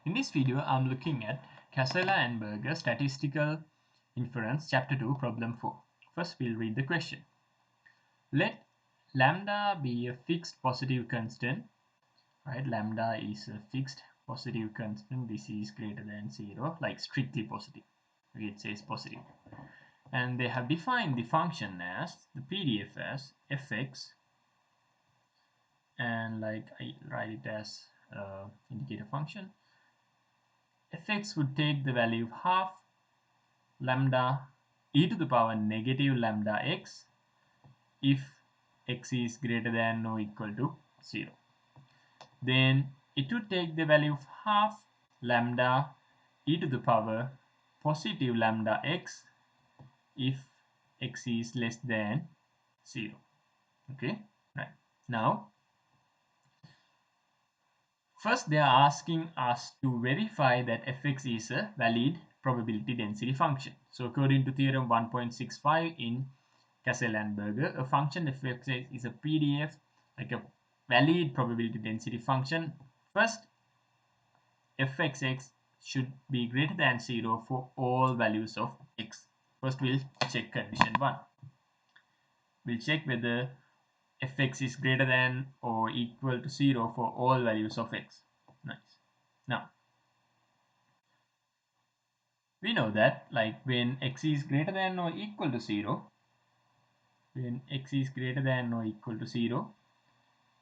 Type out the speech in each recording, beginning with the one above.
In this video, I'm looking at Casella and Berger Statistical Inference, Chapter 2, Problem 4. First, we'll read the question. Let lambda be a fixed positive constant, right? Lambda is a fixed positive constant. This is greater than 0, like strictly positive. Okay, it says positive. And they have defined the function as the PDF as fx, and like I write it as indicator function. Fx would take the value of half lambda e to the power negative lambda x if x is greater than or equal to 0. Then it would take the value of half lambda e to the power positive lambda x if x is less than 0. Okay, right. Now, first they are asking us to verify that fx is a valid probability density function. So according to theorem 1.65 in Casella and Berger, a function fx is a PDF, like a valid probability density function. First, fxx should be greater than 0 for all values of x. First, we'll check condition 1. We'll check whether fx is greater than or equal to 0 for all values of x. Nice. Now, we know that like when x is greater than or equal to 0, when x is greater than or equal to 0,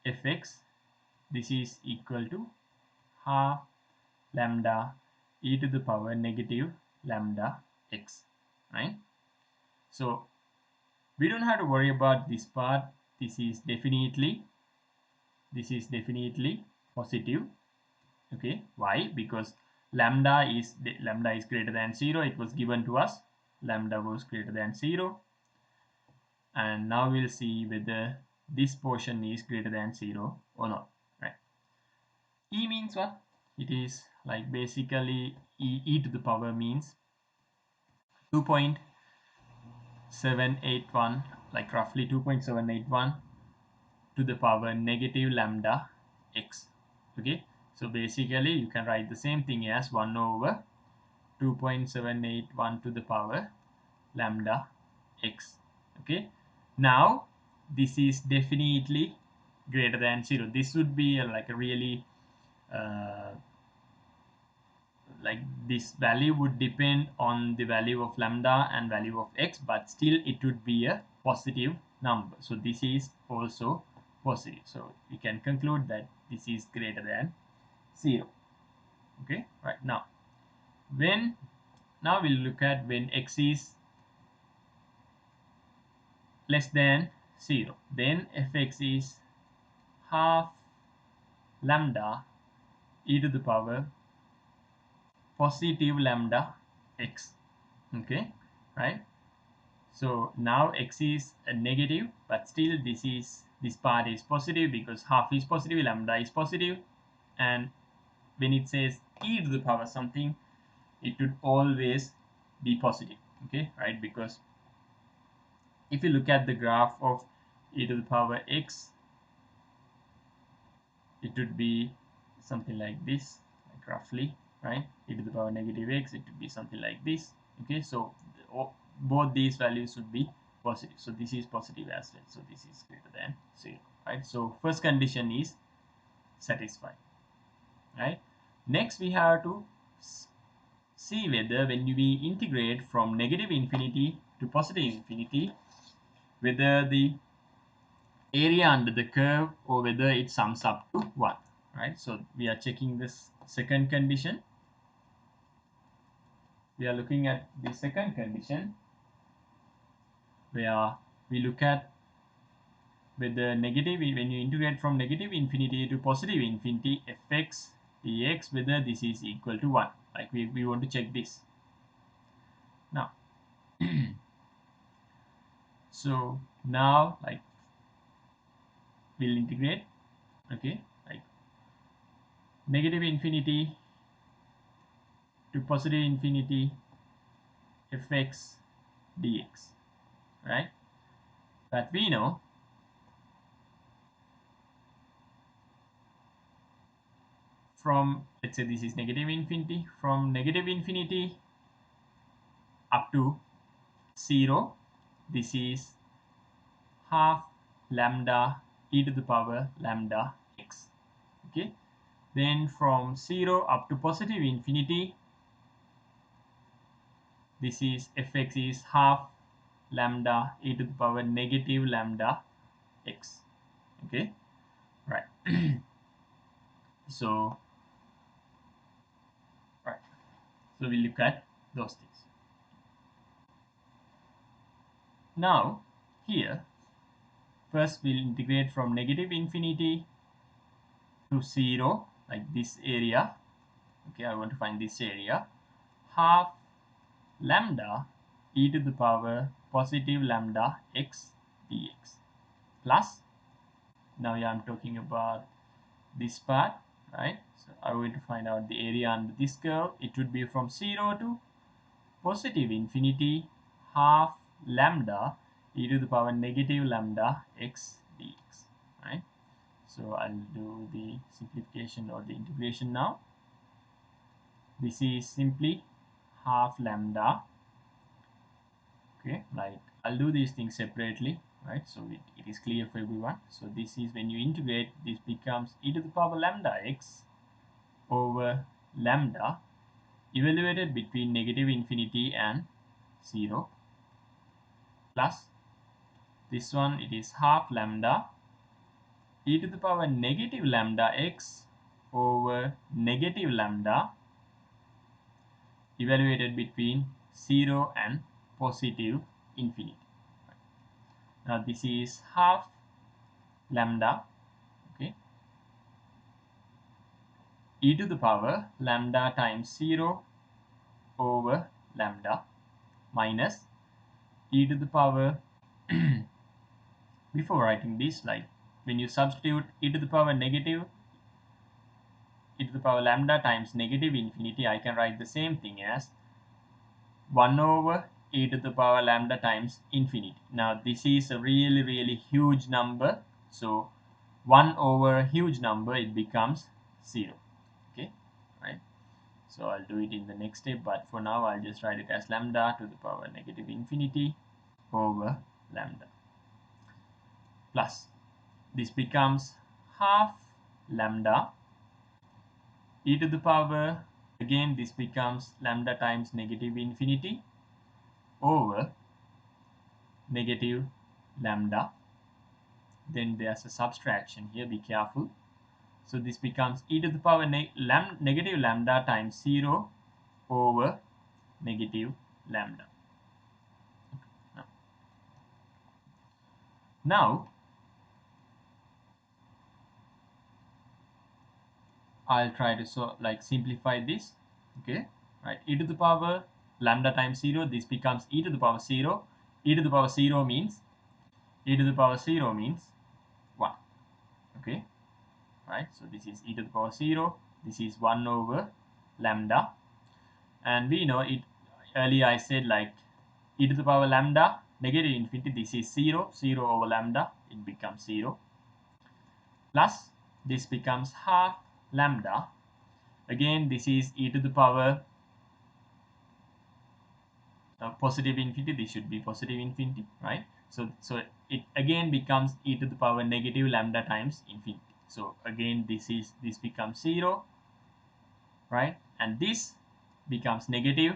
fx, this is equal to half lambda e to the power negative lambda x, right? So we don't have to worry about this part. This is definitely positive. Okay, why? Because lambda is greater than 0. It was given to us, lambda was greater than 0, and now we'll see whether this portion is greater than 0 or not, right? E means what? It is like basically e to the power means 2.781, like roughly 2.781 to the power negative lambda x. Okay, so basically you can write the same thing as 1 over 2.781 to the power lambda x. Okay, now this is definitely greater than 0. This would be like a really like this value would depend on the value of lambda and value of x, but still it would be a positive number. So this is also positive. So we can conclude that this is greater than 0. Okay, right. Now we'll look at when x is less than 0, then fx is half lambda e to the power positive lambda x. Okay, right. So now x is a negative, but still this part is positive because half is positive, lambda is positive, and when it says e to the power something, it would always be positive. Okay, right? Because if you look at the graph of e to the power x, it would be something like this, like roughly, right? E to the power negative x, it would be something like this. Okay, so both these values would be positive. So this is positive as well. So this is greater than 0, right? So first condition is satisfied, right? Next, we have to see whether when we integrate from negative infinity to positive infinity, whether the area under the curve or whether it sums up to 1, right? So we are checking this second condition. We are looking at the second condition where we look at whether negative, when you integrate from negative infinity to positive infinity, fx dx, whether this is equal to 1. Like we want to check this. Now, so now like we'll integrate, okay, like negative infinity to positive infinity fx dx, right? But we know from let's say this is negative infinity. From negative infinity up to 0, this is half lambda e to the power lambda x. Okay, then from 0 up to positive infinity, this is fx is half lambda e to the power negative lambda x. Okay, right. So right, so we look at those things. Now here, first we'll integrate from negative infinity to 0, like this area. Okay, I want to find this area. Half lambda e to the power positive lambda x dx plus, now yeah, I'm talking about this part, right? So I want to find out the area under this curve. It would be from 0 to positive infinity, half lambda e to the power negative lambda x dx, right? So I'll do the simplification or the integration now. This is simply half lambda. Okay, like I'll do these things separately, right? So it is clear for everyone. So this is, when you integrate, this becomes e to the power lambda x over lambda evaluated between negative infinity and 0 plus this one, it is half lambda e to the power negative lambda x over negative lambda evaluated between 0 and positive infinity. Now this is half lambda, okay, e to the power lambda times 0 over lambda minus e to the power before writing this, like when you substitute e to the power negative e to the power lambda times negative infinity, I can write the same thing as 1 over e to the power lambda times infinity. Now this is a really huge number, so 1 over huge number, it becomes 0. Okay, right? So I'll do it in the next step, but for now I'll just write it as lambda to the power negative infinity over lambda plus this becomes half lambda e to the power, again this becomes lambda times negative infinity over negative lambda, then there's a subtraction here, be careful. So this becomes e to the power negative lambda times 0 over negative lambda. Now I'll try to simplify this. Okay, right, e to the power lambda times 0, this becomes e to the power 0. E to the power 0 means 1. Okay, right, so this is e to the power 0, this is 1 over lambda, and we know it, earlier I said, like e to the power lambda negative infinity, this is 0 over lambda, it becomes 0 plus this becomes half lambda, again this is e to the power positive infinity, this should be positive infinity, right? So it again becomes e to the power negative lambda times infinity, so again this becomes 0, right? And this becomes negative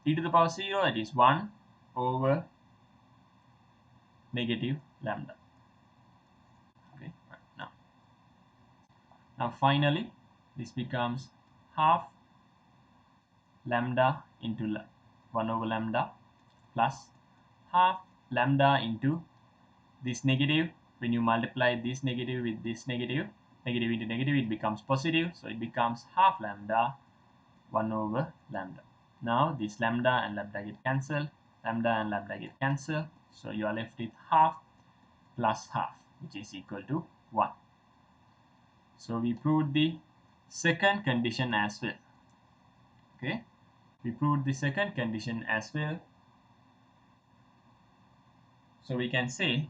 e to the power 0, that is 1 over negative lambda. Okay, right, now finally this becomes half lambda into 1 over lambda plus half lambda into this negative. When you multiply this negative with this negative, negative into negative, it becomes positive, so it becomes half lambda 1 over lambda. Now this lambda and lambda get cancelled, so you are left with half plus half, which is equal to 1. So we proved the second condition as well. Okay, we proved the second condition as well. So we can say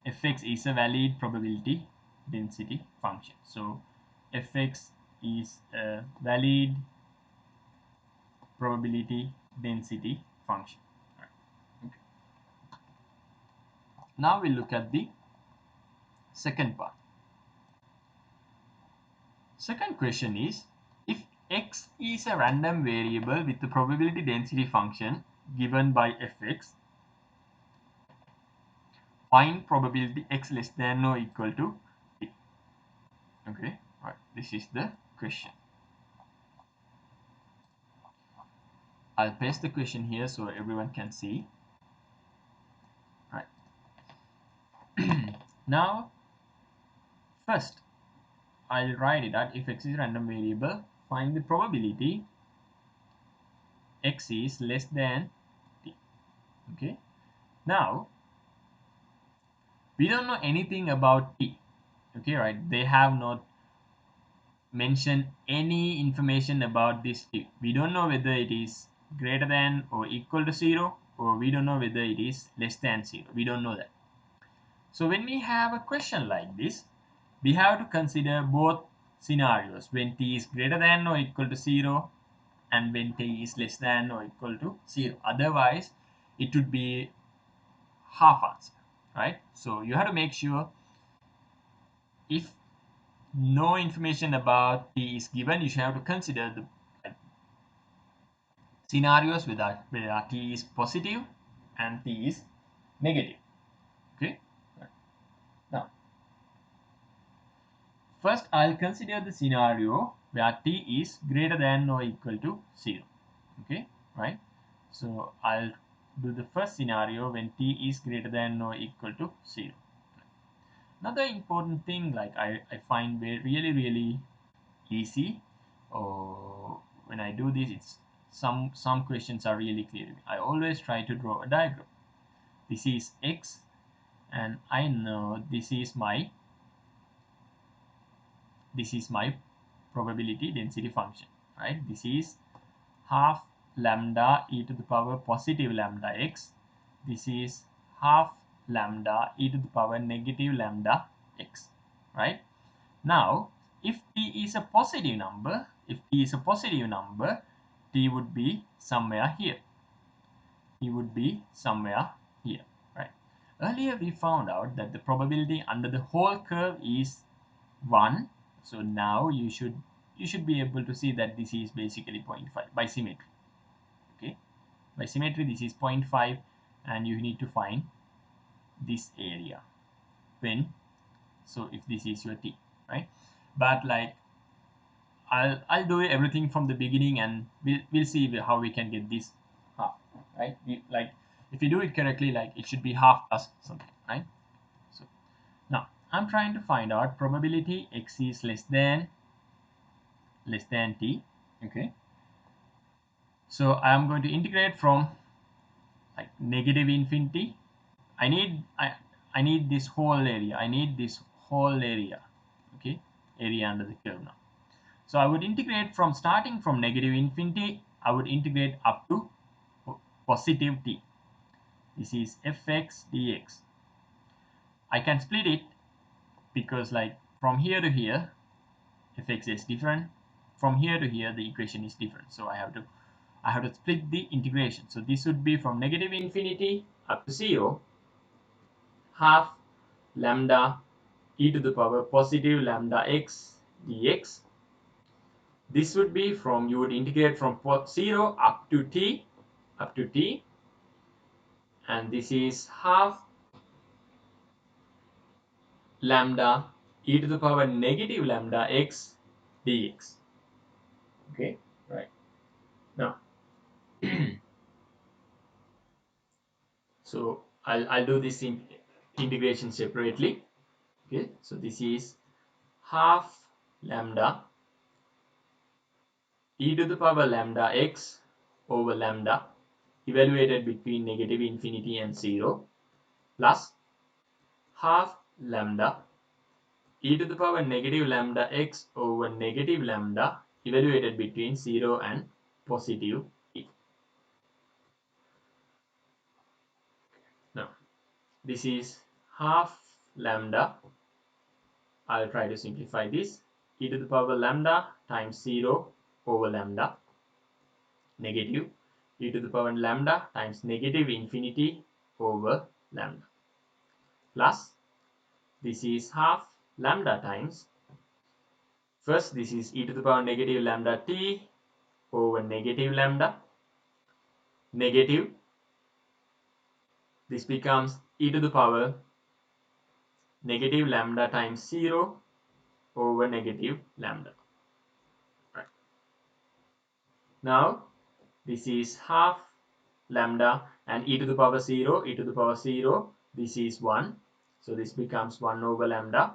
fx is a valid probability density function. So fx is a valid probability density function. Okay. Now we look at the second part. Second question is, if x is a random variable with the probability density function given by fx, find probability x less than or equal to t. Okay, right. This is the question. I'll paste the question here so everyone can see. Right. Now, first, I'll write it out. If x is a random variable, find the probability x is less than t. Okay. Now, we don't know anything about t. Okay, right? They have not mentioned any information about this t. We don't know whether it is greater than or equal to 0, or we don't know whether it is less than 0. We don't know that. So when we have a question like this, we have to consider both scenarios, when t is greater than or equal to 0 and when t is less than or equal to 0. Otherwise, it would be half answer, right? So you have to make sure, if no information about t is given, you should have to consider the scenarios where t is positive and t is negative. Okay. Now, first I'll consider the scenario where t is greater than or equal to 0. Okay, right? So I'll do the first scenario when t is greater than or equal to 0. Another important thing, like I find really easy, or when I do this, it's some questions are really clear. I always try to draw a diagram. This is x, and I know this is my probability density function, right? This is half lambda e to the power positive lambda x. This is half lambda e to the power negative lambda x, right? Now, if t is a positive number, t would be somewhere here. T would be somewhere here, right? Earlier we found out that the probability under the whole curve is 1. So now you should be able to see that this is basically 0.5 by symmetry. Okay, by symmetry this is 0.5, and you need to find this area when, so if this is your t, right? But like I'll do everything from the beginning, and we'll see how we can get this half, right? Like if you do it correctly, like it should be half plus something, right? So now I'm trying to find out probability x is less than t. Okay, so I am going to integrate from like negative infinity. I need this whole area. Okay, area under the curve now. So I would integrate from starting from negative infinity. I would integrate up to positive t. This is fx dx. I can split it because like from here to here fx is different, from here to here the equation is different, so I have to split the integration. So this would be from negative infinity up to 0, half lambda e to the power positive lambda x dx. This would be from, you would integrate from 0 up to t, and this is half lambda e to the power negative lambda x dx. Okay, right. Now, so I'll do this integration separately. Okay, so this is half lambda e to the power lambda x over lambda evaluated between negative infinity and 0, plus half lambda e to the power negative lambda x over negative lambda evaluated between 0 and positive e. Now, this is half lambda, I'll try to simplify this, e to the power lambda times 0 over lambda negative e to the power lambda times negative infinity over lambda plus this is half lambda times first this is e to the power negative lambda t over negative lambda negative this becomes e to the power negative lambda times 0 over negative lambda. Right. Now this is half lambda and e to the power 0 e to the power 0 this is 1 so this becomes 1 over lambda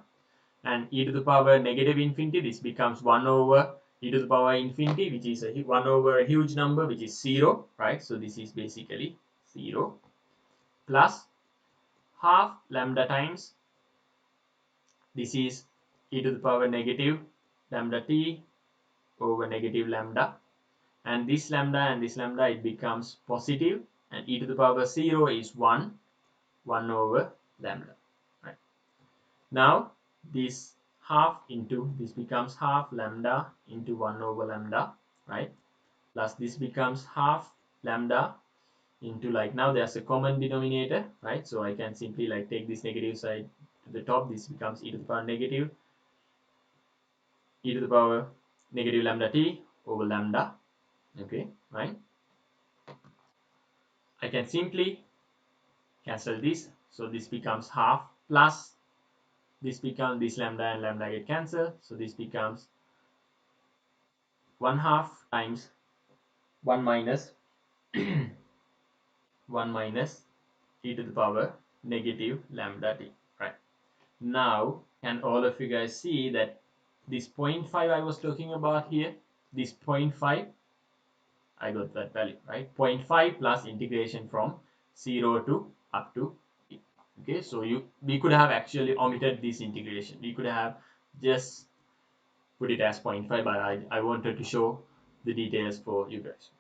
and e to the power negative infinity this becomes 1 over e to the power infinity which is 1 over a huge number which is 0 right so this is basically 0 plus half lambda times this is e to the power negative lambda t over negative lambda and this lambda it becomes positive and e to the power 0 is 1 over lambda right now this half into this becomes half lambda into 1 over lambda right plus this becomes half lambda into like now there's a common denominator right so I can simply like take this negative side to the top this becomes e to the power negative e to the power negative lambda t over lambda okay right I can simply cancel this so this becomes half plus this becomes this lambda and lambda get cancelled so this becomes 1 half times 1 minus 1 minus e to the power negative lambda t right now can all of you guys see that this 0.5 I was talking about here this 0.5 I got that value right 0.5 plus integration from 0 to up to t. Okay so we could have actually omitted this integration we could have just put it as 0.5 but I wanted to show the details for you guys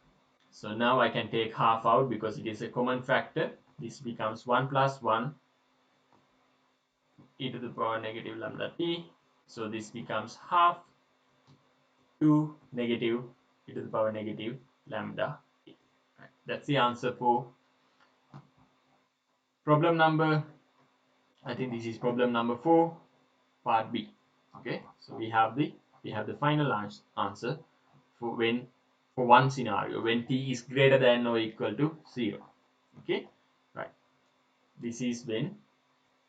so now I can take half out because it is a common factor this becomes 1 plus 1 e to the power negative lambda t so this becomes half 2 negative e to the power negative lambda t right. That's the answer for problem number I think this is problem number 4 part B okay so we have the final answer for when for one scenario when t is greater than or equal to 0 okay right this is when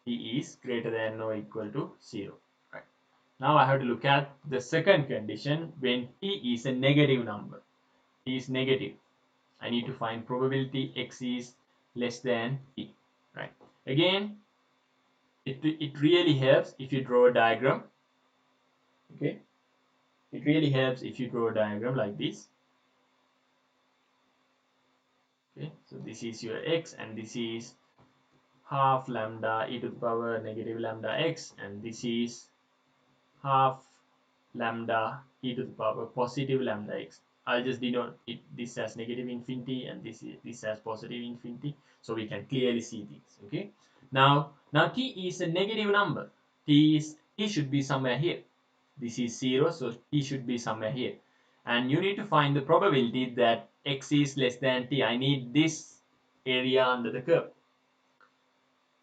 t is greater than or equal to 0 right now I have to look at the second condition when t is a negative number t is negative I need to find probability x is less than t right again it really helps if you draw a diagram okay it really helps if you draw a diagram like this okay so this is your x and this is half lambda e to the power negative lambda x and this is half lambda e to the power positive lambda x I'll just denote it this as negative infinity and this as positive infinity so we can clearly see this okay now t is a negative number t should be somewhere here this is 0 so t should be somewhere here and you need to find the probability that x is less than t I need this area under the curve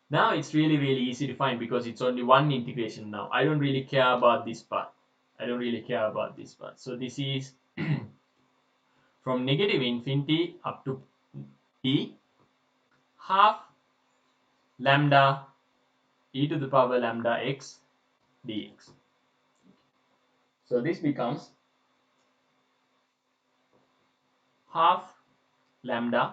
now it's really easy to find because it's only one integration now I don't really care about this part I don't really care about this part so this is from negative infinity up to t half lambda e to the power lambda x dx so this becomes half lambda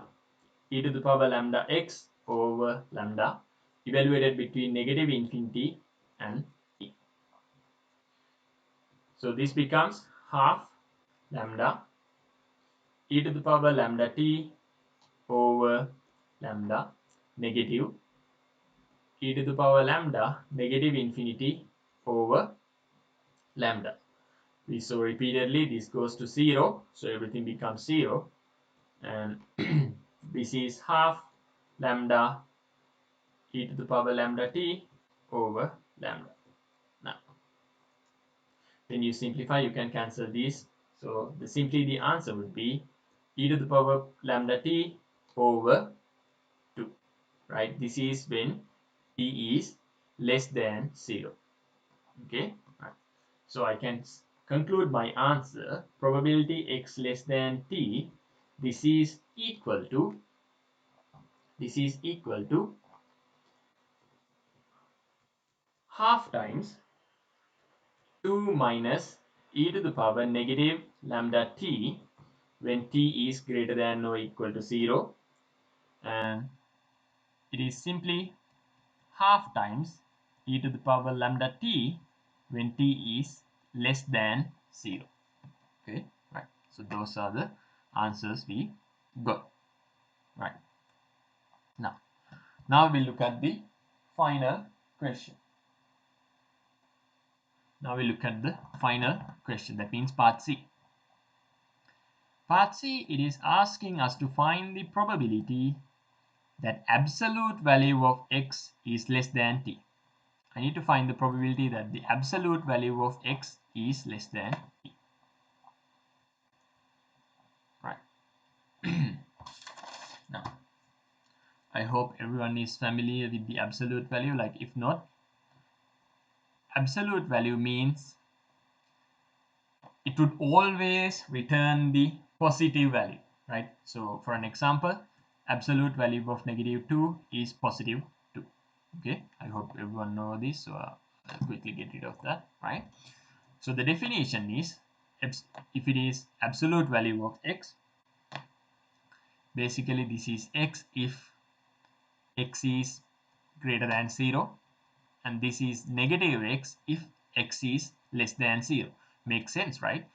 e to the power lambda x over lambda evaluated between negative infinity and t. So this becomes half lambda e to the power lambda t over lambda negative e to the power lambda negative infinity over lambda. We saw repeatedly this goes to 0 so everything becomes 0 and this is half lambda e to the power lambda t over lambda. Now when you simplify, you can cancel these. So simply the answer would be e to the power lambda t over 2, right? This is when t is less than 0. Okay, right. So I can conclude my answer, probability x less than t, this is equal to half times 2 minus e to the power negative lambda t when t is greater than or equal to 0, and it is simply half times e to the power lambda t when t is less than 0. Okay, right. So those are the answers we got. Right. Now we look at the final question. Now we look at the final question. That means part C. Part C, it is asking us to find the probability that absolute value of x is less than t. I need to find the probability that the absolute value of x is less than t. Right. Now, I hope everyone is familiar with the absolute value. Like, if not, absolute value means it would always return the positive value, right? So for an example, absolute value of negative 2 is positive 2. Okay, I hope everyone know this, so I'll quickly get rid of that, right? So the definition is, if it is absolute value of x, basically this is x if x is greater than 0, and this is negative x if x is less than 0. Makes sense, right?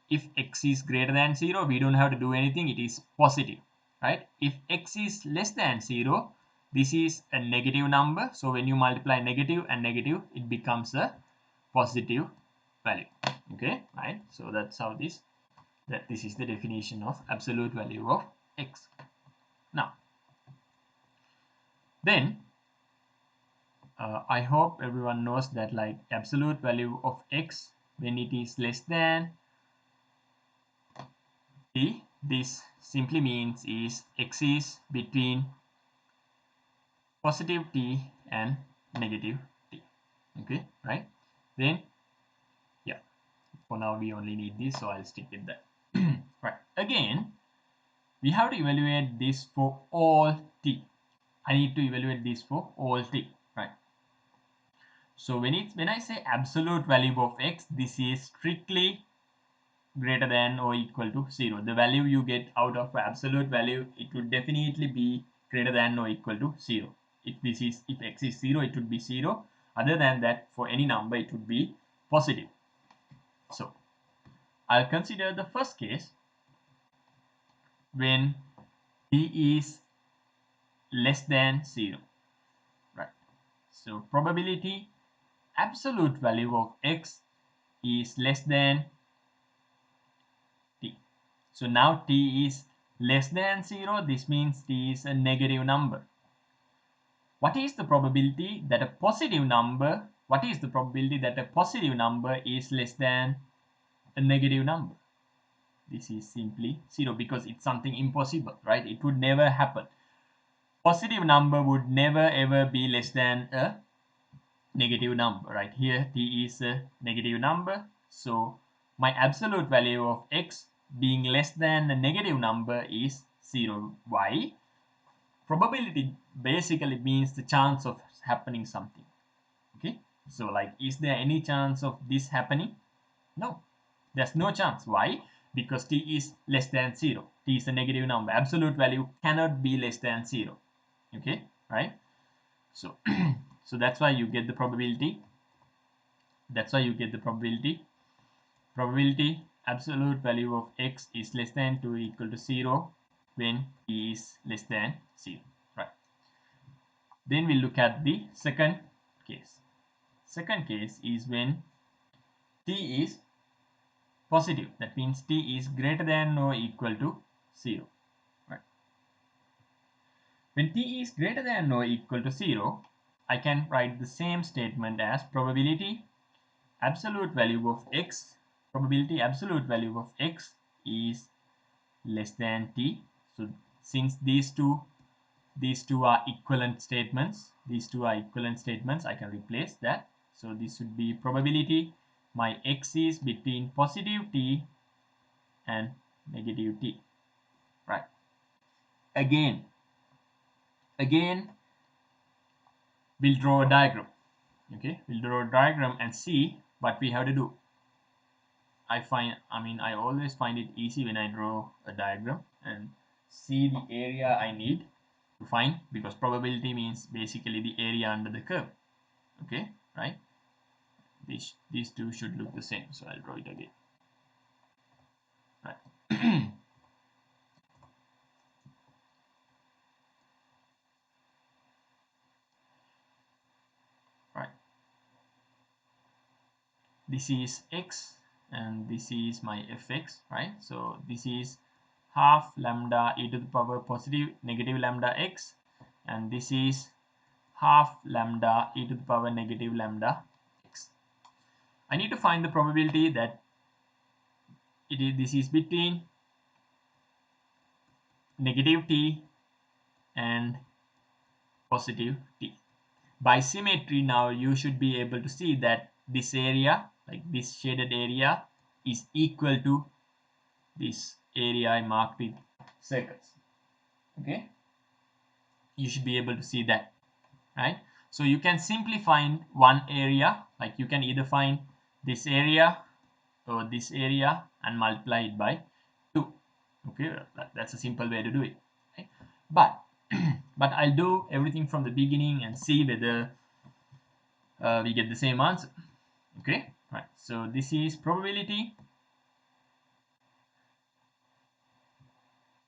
If x is greater than 0, we don't have to do anything, it is positive, right? If x is less than 0, this is a negative number, so when you multiply negative and negative, it becomes a positive value. Okay, right? So that's how this is the definition of absolute value of x. Now then I hope everyone knows that, like, absolute value of x when it is less than t, this simply means is x is between positive t and negative t. Okay, right? Then yeah, for now we only need this, so I'll stick with that. Right, again we have to evaluate this for all t. I need to evaluate this for all t, right? So when I say absolute value of x, this is strictly greater than or equal to 0. The value you get out of absolute value, it would definitely be greater than or equal to 0. If x is 0, it would be 0. Other than that, for any number, it would be positive. So I'll consider the first case when t is less than 0. Right. So probability absolute value of x is less than t. So now t is less than 0. This means t is a negative number. What is the probability that a positive number is less than a negative number? This is simply 0, because it's something impossible, right? It would never happen. Positive number would never ever be less than a negative number, right? Here t is a negative number, so my absolute value of x being less than a negative number is 0. Why? Probability basically means the chance of happening something. Okay, so like, is there any chance of this happening? No, there's no chance. Why? Because t is less than 0. T is a negative number. Absolute value cannot be less than 0. Okay, right? So so that's why you get the probability. Probability absolute value of x is less than 2 equal to 0 when t is less than 0. Right. Then we look at the second case. Second case is when t is positive. That means t is greater than or equal to 0. Right. When t is greater than or equal to 0, I can write the same statement as probability absolute value of x, probability absolute value of x is less than t. So since these two are equivalent statements, I can replace that. So this would be probability my x is between positive t and negative t, right? Again we'll draw a diagram. Okay, we'll draw a diagram and see what we have to do. I always find it easy when I draw a diagram and see the area I need to find, because probability means basically the area under the curve. Okay, right? These two should look the same, so I'll draw it again. Right. Right. This is x and this is my fx, right? So this is half lambda e to the power positive negative lambda x, and this is half lambda e to the power negative lambda x. I need to find the probability that this is between negative t and positive t. By symmetry, now you should be able to see that this area, like this shaded area, is equal to this area I marked with circles. Okay, you should be able to see that, right? So you can simply find one area, like you can either find this area or this area and multiply it by 2. Okay, that's a simple way to do it, right? But but I'll do everything from the beginning and see whether we get the same answer. Okay, right? So this is probability.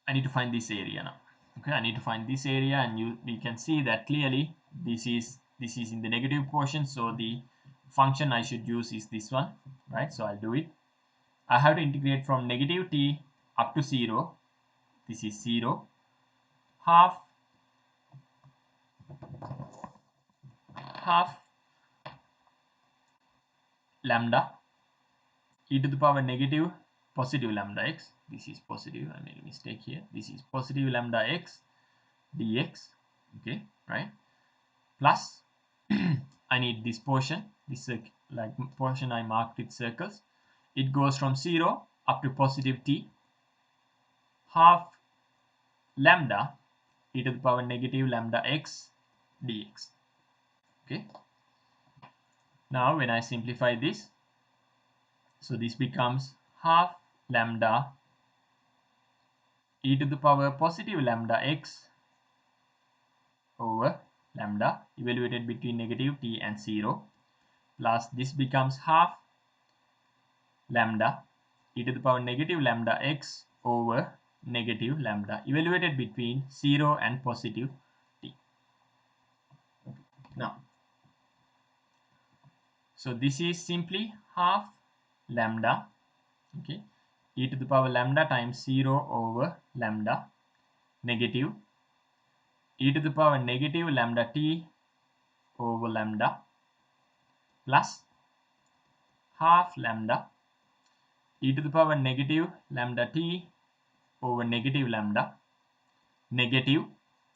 I need to find this area now. Okay, I need to find this area, and we can see that clearly this is in the negative portion, so the function I should use is this one, right? So I'll do it. I have to integrate from negative t up to 0. This is 0. Half lambda e to the power negative positive lambda x. This is positive, I made a mistake here. This is positive lambda x dx. Okay, right? Plus I need this portion, this like portion I marked with circles. It goes from 0 up to positive t, half lambda e to the power negative lambda x dx. Okay, now when I simplify this, so this becomes half lambda e to the power positive lambda x over lambda evaluated between negative t and 0, plus this becomes half lambda e to the power negative lambda x over negative lambda evaluated between 0 and positive t. Okay. Now, so this is simply half lambda, okay, e to the power lambda times 0 over lambda negative e to the power negative lambda t over lambda plus half lambda e to the power negative lambda t over negative lambda negative,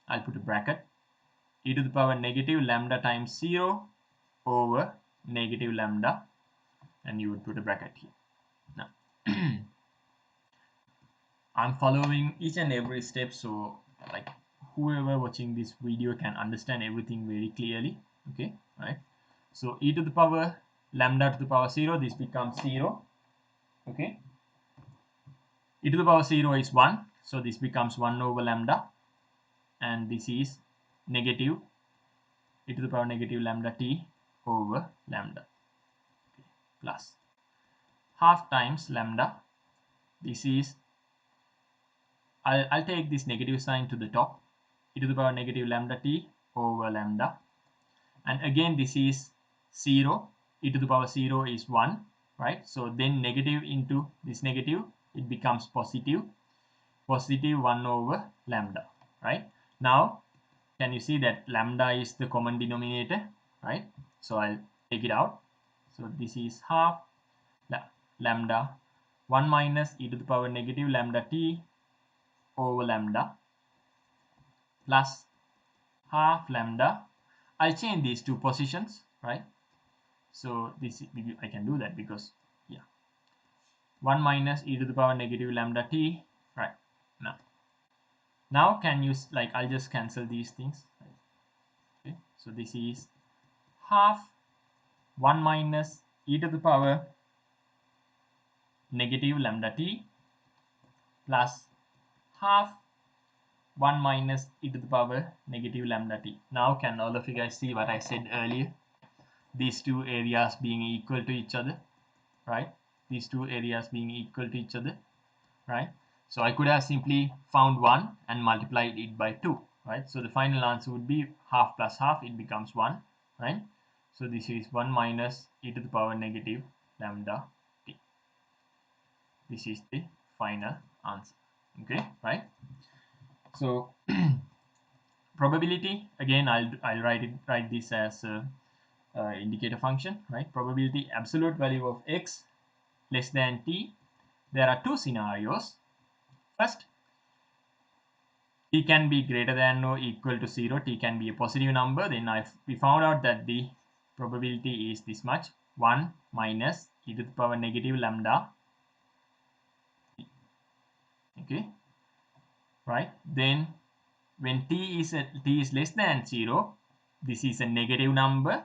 I'll put a bracket, e to the power negative lambda times 0 over negative lambda, and you would put a bracket here. Now I'm following each and every step, so like whoever watching this video can understand everything very clearly. Okay, right? So e to the power lambda to the power 0, this becomes 0. Okay, e to the power 0 is 1, so this becomes 1 over lambda, and this is negative e to the power negative lambda t over lambda, okay, plus half times lambda. This is, I'll take this negative sign to the top, e to the power negative lambda t over lambda, and again this is 0, e to the power 0 is 1, right? So then negative into this negative, it becomes positive 1 over lambda, right? Now can you see that lambda is the common denominator, right? So I'll take it out. So this is half lambda 1 minus e to the power negative lambda t over lambda plus half lambda. I'll change these two positions, right? So this I can do that because 1 minus e to the power negative lambda t, right? Now can you, like, I'll just cancel these things, right? Okay, so this is half 1 minus e to the power negative lambda t plus half 1 minus e to the power negative lambda t. Now can all of you guys see what I said earlier? These two areas being equal to each other, right? These two areas being equal to each other, right? So I could have simply found 1 and multiplied it by 2, right? So the final answer would be half plus half, it becomes 1, right? So this is 1 minus e to the power negative lambda t. This is the final answer, okay, right? So probability, again, I'll write this as a indicator function, right? Probability absolute value of x less than t. There are two scenarios. First, t can be greater than or equal to 0. T can be a positive number. Then we found out that the probability is this much, 1 minus e to the power negative lambda t. Okay, right? Then when t is less than 0, this is a negative number.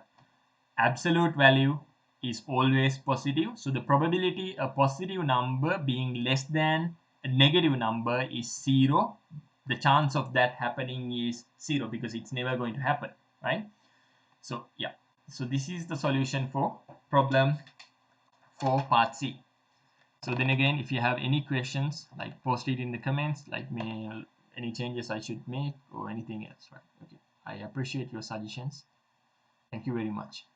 Absolute value is always positive. So the probability a positive number being less than a negative number is 0. The chance of that happening is 0 because it's never going to happen, right? So yeah, so this is the solution for problem 4 part C. So then again, if you have any questions, like post it in the comments, like any changes I should make or anything else, right? Okay, I appreciate your suggestions. Thank you very much.